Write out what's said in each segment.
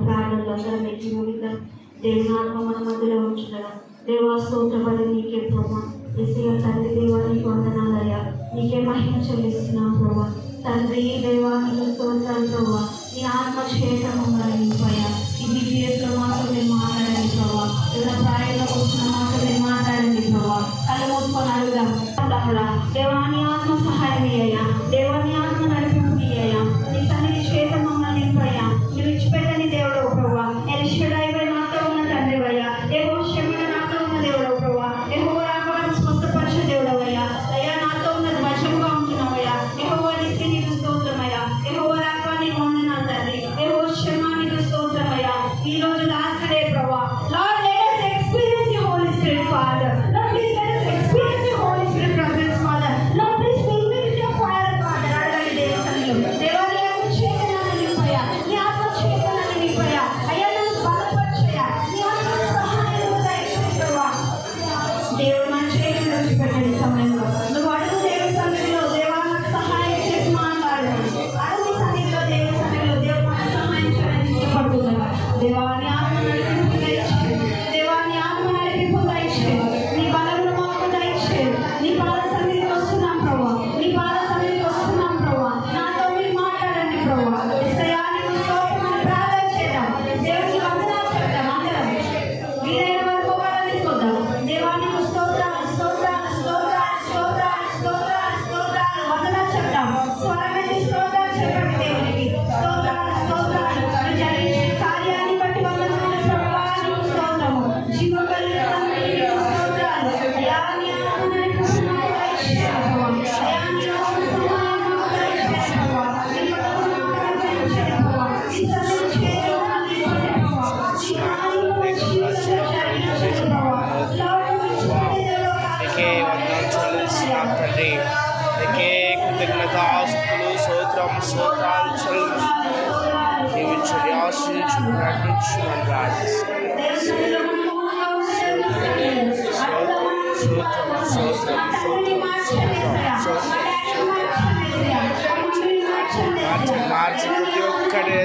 ప్రాణంలో అందరం ఎక్కి దేవుని ఆత్మ మన మధ్యలో ఉంచుండగా దేవా స్తోత్రపడి నీకే ప్రభా ఎస్ఐ తండ్రి దేవా నీకు వందనాలయ్యా నీకే మహిమ చెల్లిస్తున్నాం ప్రభా తండ్రి దేవా నీకు స్తోత్రాలు ప్రభా నీ ఆత్మ చేత మమ్మల్ని నింపయ్యా ఈ విజయంలో మాతో మేము మాట్లాడండి ప్రభా ఎవరైనా ప్రాయంలోకి వస్తున్న మాతో మేము మాట్లాడండి ప్రభా కళ్ళు మూసుకొని అడుగుదాం దేవా నీ ఆత్మ సహాయం అయ్యా దేవా నీ ఆత్మ నడిపి అయ్యా నీ సన్నిధి చేత మమ్మల్ని నింపయ్యా నువ్వు ఇచ్చిపెట్టని దేవుడు ప్రభా ఎలిషడాయిపై నాతో ఉన్న తండ్రి అయ్యా ఏవో క్షమిణ నాతో ఉన్న దేవుడు ప్రభా ఏవో రాకవారిని స్వస్థపరిచే దేవుడు అయ్యా అయ్యా నాతో ఉన్నది వశంగా ఉంటున్నావయ్యా ఏవో నిస్తి నీకు స్తోత్రమయ్యా ఏవో రాకవారిని వందనాలు తండ్రి ఏవో క్షమ నీకు స్తోత్రమయ్యా ఈ రోజు లాస్ట్ డే ప్రభా lord let us experience the Holy Spirit Father. Lord please let us experience the Holy Spirit presence Father. Lord please fill me with your fire Father. అడగండి దేవుని దేవా నీ ఆత్మ చేతనాన్ని నింపయ్యా నీ ఆత్మ చేతనాన్ని నింపయ్యా అయ్యా నన్ను బలపరచయ్యా నీ ఆత్మ సహాయం దయచేయి ప్రభా దేవుడు మన చేతులు విడిచిపెట్టండి సమయంలో నువ్వు అడుగు దేవుని సన్నిధిలో దేవా నాకు సహాయం చేసి మాట్లాడు అడుగు సన్నిధిలో దేవుని సన్నిధిలో దేవుడు మన సహాయం చేయడానికి ఇష్టపడుతున్నాడు దేవా నీ ఆత్మ నడిపింపు దయచేయి దేవా నీ ఆత్మ నడిపింపు దయచేయి నీ బలమును మాకు దయచేయి నీ పాద సన్నిధికి వస్తున్నాం ప్రభా నీ పాద సన్నిధికి వస్తున్నాం ప్రభా నాతో మీరు మాట్లాడండి ప్రభా యేసయ్యా నీకు స్తోత్రమని ప్రార్థన చేద్దాం దేవునికి వందనాలు చెప్తాం అందరం వీలైన వరకు తీసుకొద్దాం దేవా నీకు స్తోత్రాలు స్తోత్రాలు స్తోత్రాలు స్తోత్రాలు స్తోత్రాలు స్తోత్రాలు వందనాలు చెప్తాం స్వరమెత్తి స్తోత్రాలు చెప్పండి దేవునికి స్తోత్రాలు స్తోత్రాలు నువ్వు జరిగించే కార్యాన్ని బట్టి వందనాలు ప్రభువా నీకు స్తోత్రము జీవం కలిగిన తండ్రి నీకు స్తోత్రాలు అయ్యా నీ ఆత్మ నడిపింపు మాకు దయచేయి ప్రభువా అయ్యా నీ ఆత్మ సహాయం మాకు దయచేయి ప్రభువా నీ పట్టుదల మాకు దయచేయి ప్రభువా నీ సన్నిధి చేతులు మాకు నింపండి ప్రభువా నీ ఆత్మ జీవితంలో జరిగించండి ప్రభువా లార్డ్ నువ్వు ఇచ్చినది దేవుడు నీకే వందనాలు చెల్లిస్తున్నాం తండ్రి నీకే కృతజ్ఞత ఆస్తులు స్తోత్రాలు చెల్లిస్తున్నాం దీవించండి ఆశ్రయించుకుని నడిపించుకుని ప్రార్థిస్తున్నాం మార్చి ప్రతి ఒక్కడే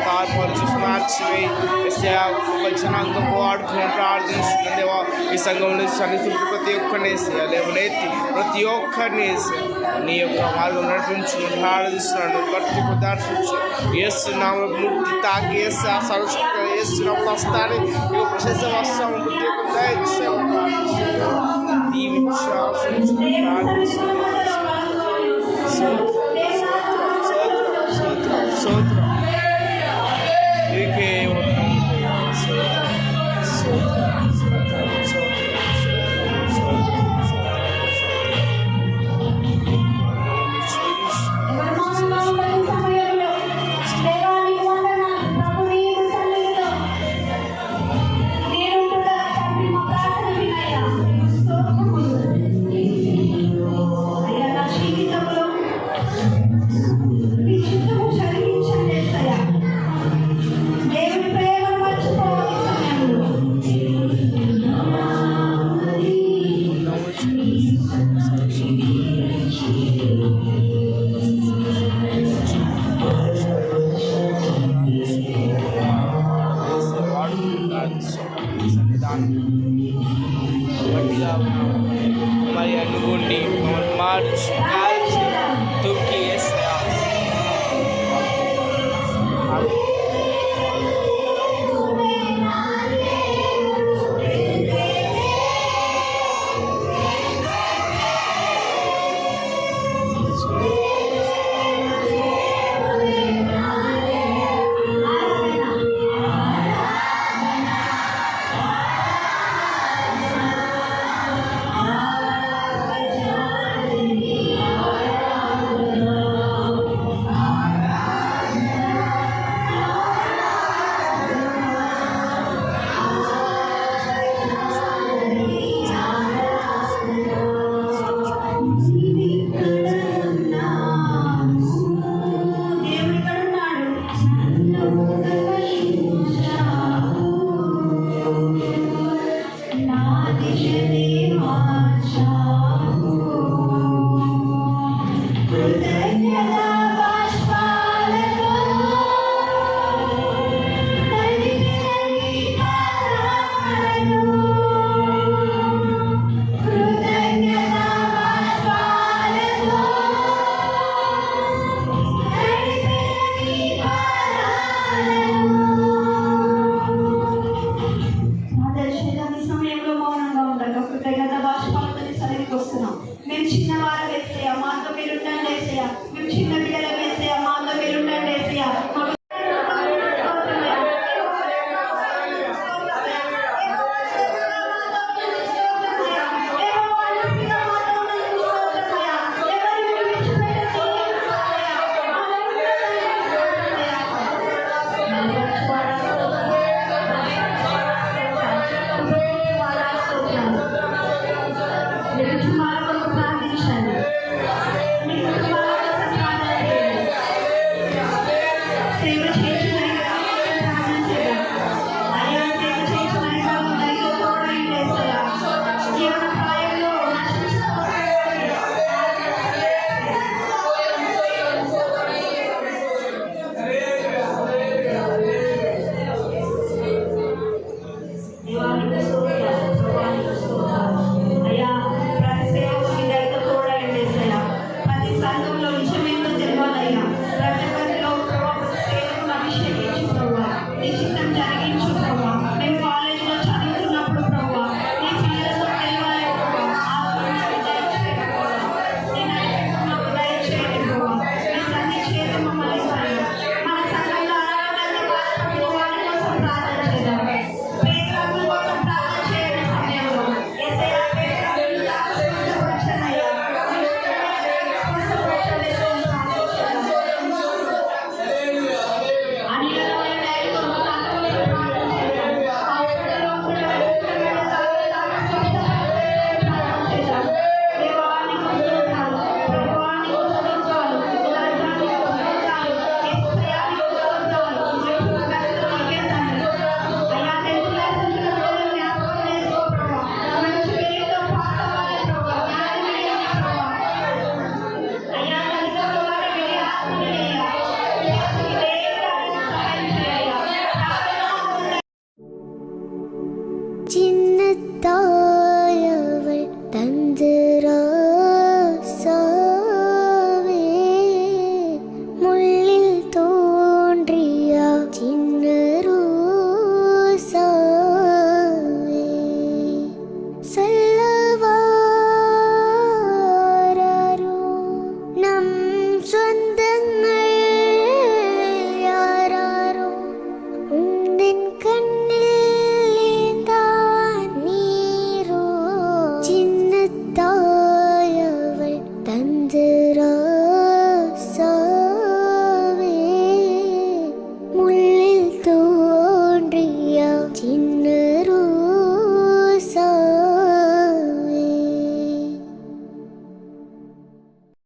తాత్పర్యం చూసి మార్చివేయి జనాంగం వాడుకుని ప్రార్థిస్తుంది దేవా ఈ సంఘంలో సన్నిధులు ప్రతి ఒక్కరిని వేసేయా లేవనెత్తి ప్రతి ఒక్కరిని వేసేయా నీ యొక్క మార్గం నడిపించుకుని ప్రార్థిస్తున్నాను భక్తికి దర్శించు వేస్తున్నాము ముక్తి తాకి వేస్తే ఆ సరస్వతి వేస్తున్నప్పుడు వస్తాను ఇక ప్రశంస వస్తాము ప్రతి ఒక్క దయచేయాలి ప్రార్థిస్తున్నాను దీవించి ప్రార్థిస్తున్నాను స్తోత్రం